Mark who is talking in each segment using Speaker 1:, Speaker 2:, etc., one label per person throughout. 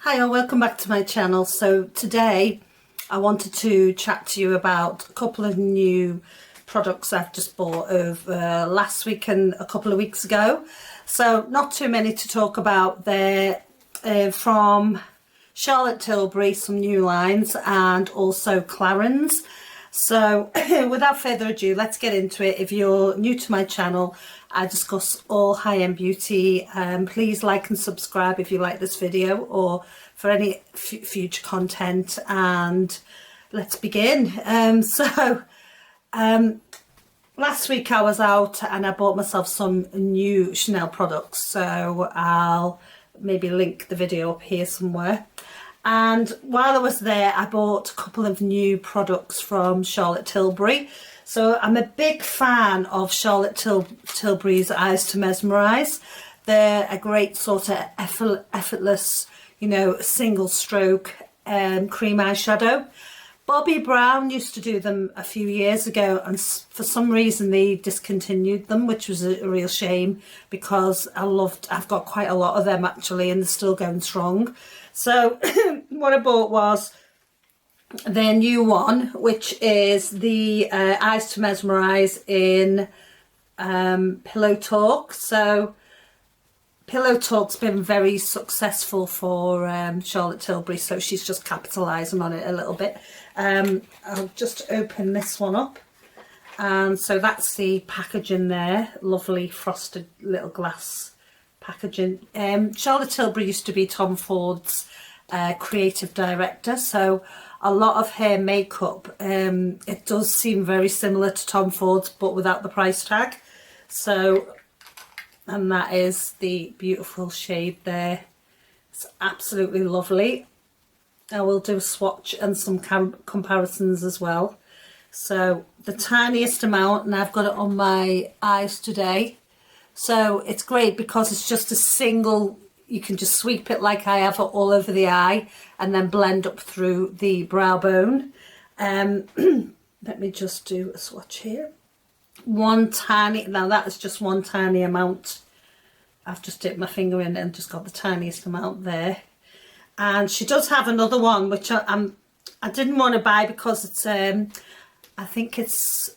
Speaker 1: Hi and welcome back to my channel. So today I wanted to chat to you about a couple of new products I've just bought over last week and a couple of weeks ago. So not too many to talk about. They're from Charlotte Tilbury, some new lines, and also Clarins. So without further ado, let's get into it. If you're new to my channel, I discuss all high-end beauty. Please like and subscribe if you like this video or for any future content, and let's begin. Last week I was out and I bought myself some new Chanel products, so I'll maybe link the video up here somewhere. And while I was there, I bought a couple of new products from Charlotte Tilbury. So I'm a big fan of Charlotte Tilbury's Eyes to Mesmerise. They're a great sort of effortless, you know, single stroke cream eyeshadow. Bobbi Brown used to do them a few years ago, and for some reason they discontinued them, which was a real shame because I've got quite a lot of them actually, and they're still going strong. So what I bought was their new one, which is the Eyes to Mesmerise in Pillow Talk. So Pillow Talk's been very successful for Charlotte Tilbury, so she's just capitalising on it a little bit. I'll just open this one up, and so that's the packaging there. Lovely frosted little glass packaging. Charlotte Tilbury used to be Tom Ford's creative director, so a lot of her makeup, it does seem very similar to Tom Ford's but without the price tag. So, and that is the beautiful shade there. It's absolutely lovely. I will do a swatch and some comparisons as well. So the tiniest amount, and I've got it on my eyes today. So it's great because it's just a single, you can just sweep it like I have it all over the eye and then blend up through the brow bone. Let me just do a swatch here. One tiny, now that is just one tiny amount. I've just dipped my finger in and just got the tiniest amount there. And she does have another one which I didn't want to buy because it's I think it's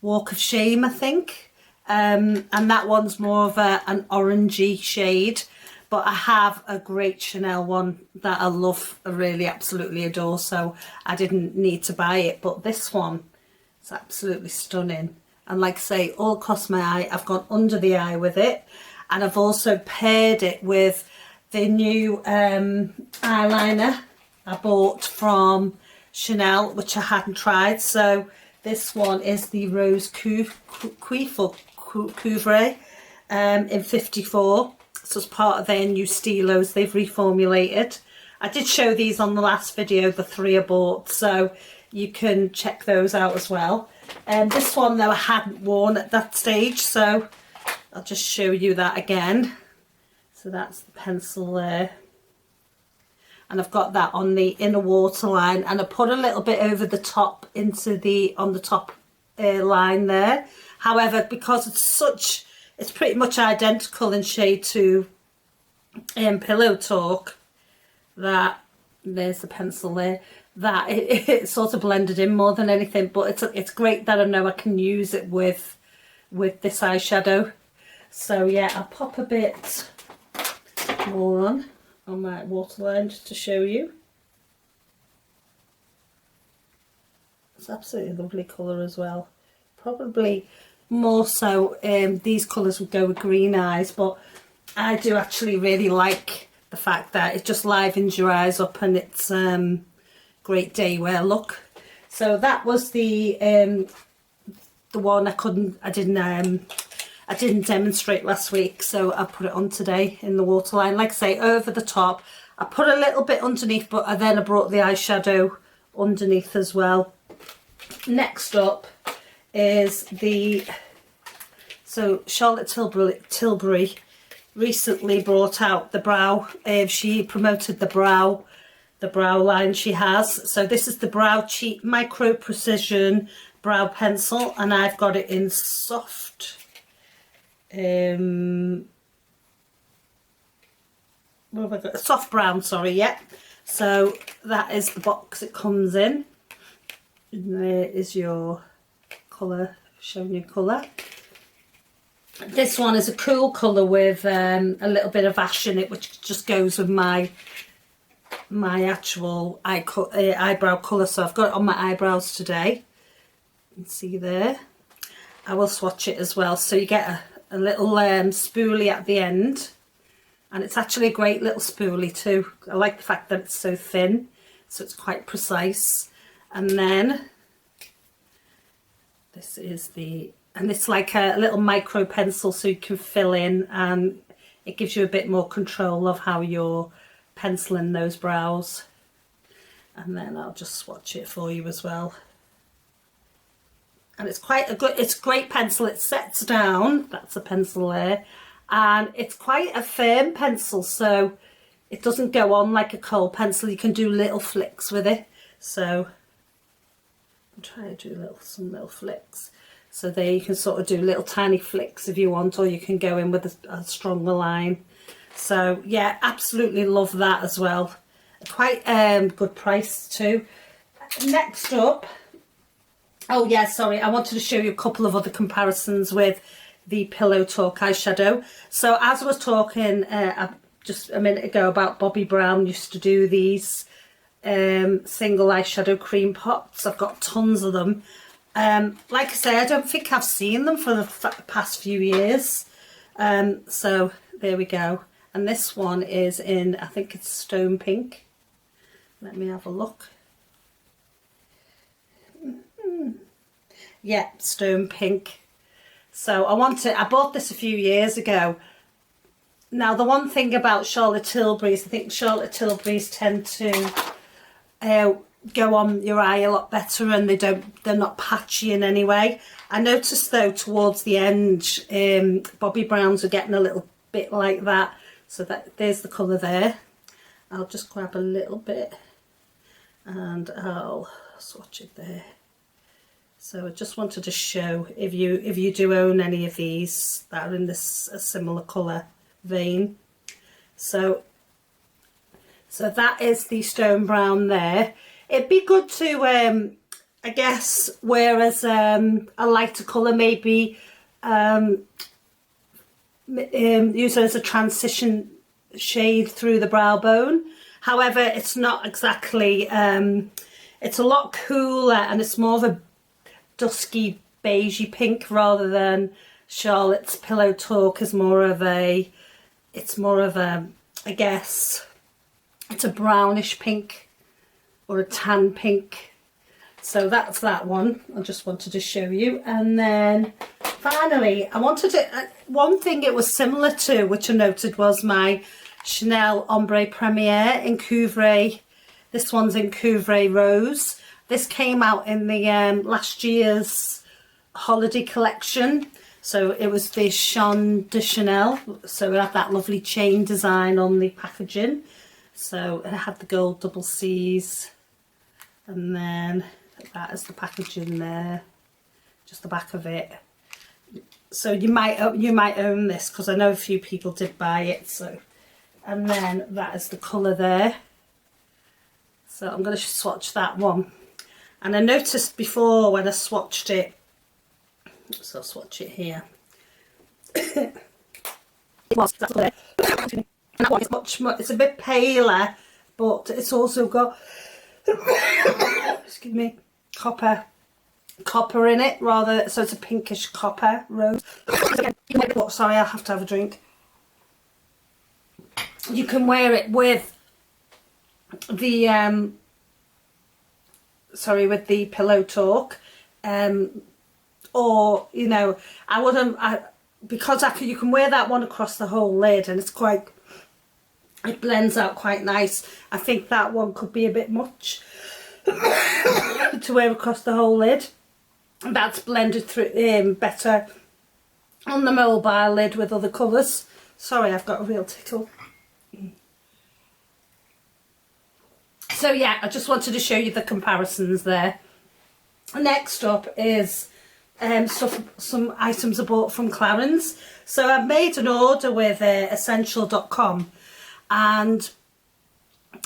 Speaker 1: Walk of Shame, I think. And that one's more of an orangey shade, but I have a great Chanel one that I love, I really absolutely adore, so I didn't need to buy it. But this one is absolutely stunning, and like I say, all across my eye. I've gone under the eye with it, and I've also paired it with the new eyeliner I bought from Chanel, which I hadn't tried. So this one is the Rose Couvre in 54. So it's part of their new Stilos they've reformulated. I did show these on the last video, the three I bought, so you can check those out as well. And this one though I hadn't worn at that stage, so I'll just show you that again. So that's the pencil there, and I've got that on the inner waterline, and I put a little bit over the top into the on the top line there. However, because it's pretty much identical in shade to Pillow Talk, that there's the pencil there, that it sort of blended in more than anything. But it's great that I know I can use it with this eyeshadow. So yeah, I'll pop a bit more on my waterline just to show you. It's absolutely lovely colour as well. Probably more so these colours would go with green eyes, but I do actually really like the fact that it just livens your eyes up, and it's great day wear look. So that was the one I didn't demonstrate last week, so I put it on today in the waterline. Like I say, over the top. I put a little bit underneath, but I brought the eyeshadow underneath as well. Next up is so Charlotte Tilbury recently brought out the brow. She promoted the brow line she has. So this is the Brow Cheat Micro Precision Brow Pencil, and I've got it in soft what have I got? A soft brown, sorry, yeah. So that is the box it comes in. And there is your colour, showing you colour. This one is a cool colour with a little bit of ash in it, which just goes with my actual eyebrow colour. So I've got it on my eyebrows today. You can see there. I will swatch it as well. So you get a little spoolie at the end. And it's actually a great little spoolie too. I like the fact that it's so thin, so it's quite precise. And then this is and it's like a little micro pencil, so you can fill in, and it gives you a bit more control of how you're penciling those brows. And then I'll just swatch it for you as well. And it's quite a good, it's a great pencil. It sets down, that's a pencil there. And it's quite a firm pencil, so it doesn't go on like a kohl pencil. You can do little flicks with it. So I'll try to do some little flicks. So there you can sort of do little tiny flicks if you want, or you can go in with a stronger line. So yeah, absolutely love that as well. Quite good price too. Next up, oh yeah, sorry, I wanted to show you a couple of other comparisons with the Pillow Talk eyeshadow. So as I was talking just a minute ago about Bobbi Brown used to do these single eyeshadow cream pots. I've got tons of them. Like I say, I don't think I've seen them for the past few years. So there we go. And this one is in, I think it's Stone Pink. Let me have a look. Yeah, Stone Pink. So I bought this a few years ago. Now the one thing about Charlotte Tilbury's, I think Charlotte Tilbury's tend to go on your eye a lot better, and they're not patchy in any way. I noticed though towards the end, Bobbi Brown's are getting a little bit like that. So there's the colour there. I'll just grab a little bit and I'll swatch it there. So I just wanted to show if you do own any of these that are in this a similar colour vein. So that is the Stone Brown there. It'd be good to I guess wear as a lighter colour, maybe use it as a transition shade through the brow bone. However, it's not exactly it's a lot cooler, and it's more of a dusky beigey pink rather than Charlotte's Pillow Talk is more of a I guess it's a brownish pink or a tan pink. So that's that one. I just wanted to show you. And then finally I wanted to one thing it was similar to, which I noted, was my Chanel Ombre Premiere in Couvray. This one's in Couvray Rose. This came out in the last year's holiday collection. So it was the Chant de Chanel. So it had that lovely chain design on the packaging. So it had the gold double C's. And then that is the packaging there. Just the back of it. So you might own this, because I know a few people did buy it. So, and then that is the colour there. So I'm going to swatch that one. And I noticed before when I swatched it, so I'll swatch it here. It was that colour. And that one is much more, it's a bit paler, but it's also got excuse me, copper in it, rather, so it's a pinkish copper rose. Sorry, I'll have to have a drink. You can wear it with the with the Pillow Talk, or you know, you can wear that one across the whole lid, and it blends out quite nice. I think that one could be a bit much to wear across the whole lid. That's blended through better on the mobile lid with other colours. Sorry, I've got a real tickle. So yeah, I just wanted to show you the comparisons there. Next up is some items I bought from Clarins. So I've made an order with essential.com, and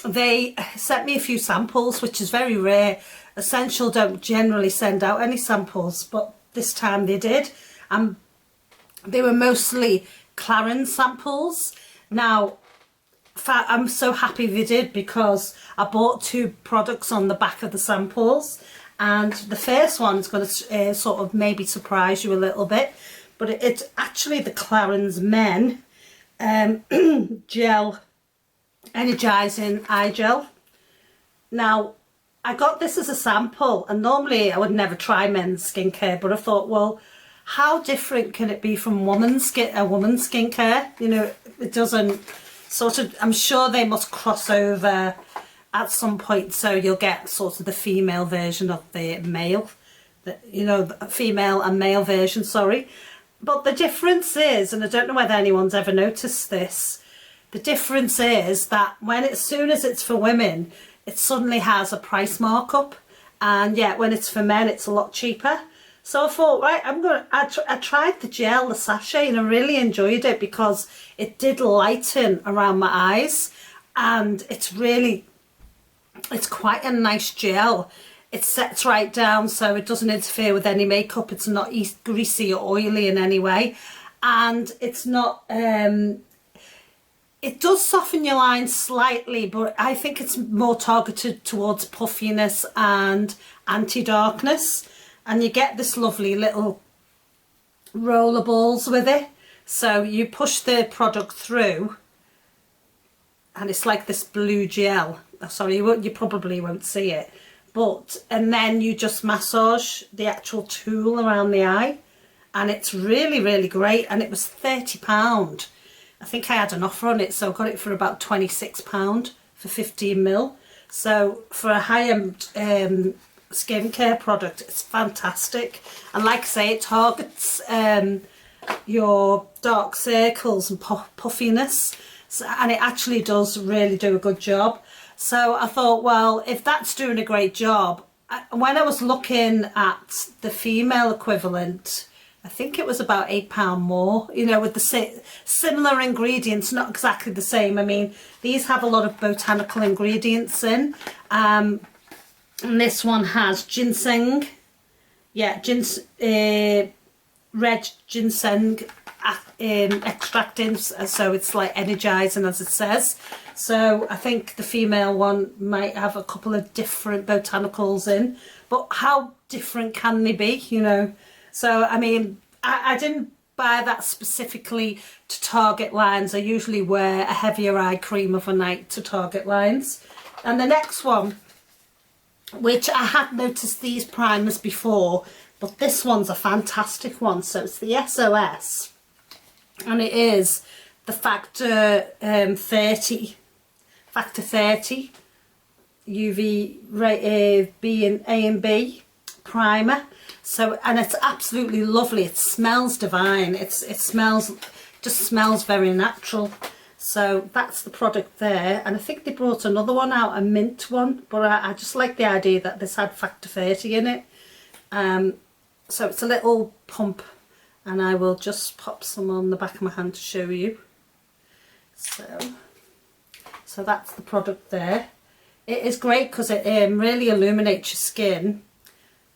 Speaker 1: they sent me a few samples, which is very rare. Essential don't generally send out any samples, but this time they did. They were mostly Clarins samples. Now, I'm so happy they did, because I bought 2 products on the back of the samples, and the first one's going to sort of maybe surprise you a little bit, but it's actually the Clarins Men Gel Energizing Eye Gel. Now, I got this as a sample, and normally I would never try men's skincare, but I thought, well, how different can it be from women's skincare? You know, it doesn't sort of, I'm sure they must cross over at some point, so you'll get sort of the female version of the male, the female and male version, sorry. But the difference is, and I don't know whether anyone's ever noticed this, the difference is that as soon as it's for women, it suddenly has a price markup, and yet when it's for men, it's a lot cheaper. So I thought, right, I tried the gel, the sachet, and I really enjoyed it because it did lighten around my eyes, and it's quite a nice gel. It sets right down, so it doesn't interfere with any makeup. It's not greasy or oily in any way, and it's not, it does soften your lines slightly, but I think it's more targeted towards puffiness and anti-darkness. And you get this lovely little roller balls with it. So you push the product through, and it's like this blue gel. Sorry, you probably won't see it. And then you just massage the actual tool around the eye. And it's really, really great. And it was £30. I think I had an offer on it, so I got it for about £26 for 15ml. So for a high-end skincare product, it's fantastic. And like I say, it targets your dark circles and puffiness, and it actually does really do a good job. So I thought, well, if that's doing a great job, when I was looking at the female equivalent, I think it was about £8 more, you know, with the similar ingredients, not exactly the same. I mean, these have a lot of botanical ingredients in. And this one has ginseng, red ginseng extract in, so it's like energizing, as it says. So I think the female one might have a couple of different botanicals in, but how different can they be, you know? So I mean, I didn't buy that specifically to target lines. I usually wear a heavier eye cream of a night to target lines. And the next one, which I had noticed these primers before, but this one's a fantastic one. So it's the SOS, and it is the Factor 30 UV B and A and B primer. So, and it's absolutely lovely. It smells divine. It just smells very natural. So that's the product there, and I think they brought another one out, a mint one, but I just like the idea that this had Factor 30 in it. So it's a little pump, and I will just pop some on the back of my hand to show you. So that's the product there. It is great because it really illuminates your skin,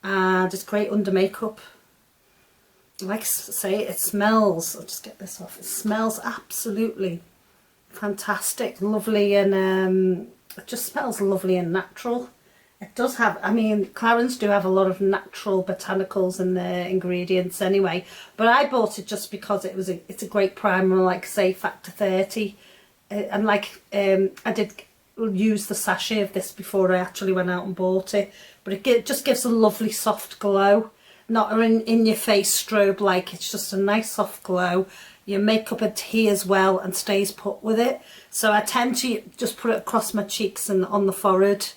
Speaker 1: and it's great under makeup. Like I say, it smells, I'll just get this off, it smells absolutely fantastic, lovely, and it just smells lovely and natural. It does have, I mean, Clarins do have a lot of natural botanicals in their ingredients anyway, but I bought it just because it's a great primer, like say Factor 30, and like I did use the sachet of this before I actually went out and bought it, but it just gives a lovely soft glow, not in your face strobe like, it's just a nice soft glow. Your makeup adheres well and stays put with it, so I tend to just put it across my cheeks and on the forehead,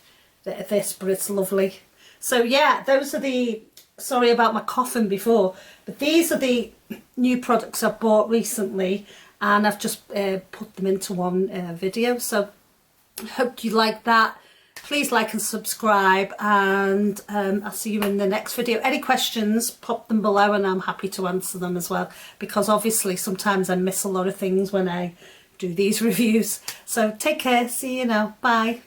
Speaker 1: but it's lovely. So yeah, those are the, sorry about my coughing before, but these are the new products I've bought recently, and I've just put them into one video. So I hope you like that. Please like and subscribe, and I'll see you in the next video. Any questions, pop them below and I'm happy to answer them as well, because obviously sometimes I miss a lot of things when I do these reviews. So take care, see you now, bye.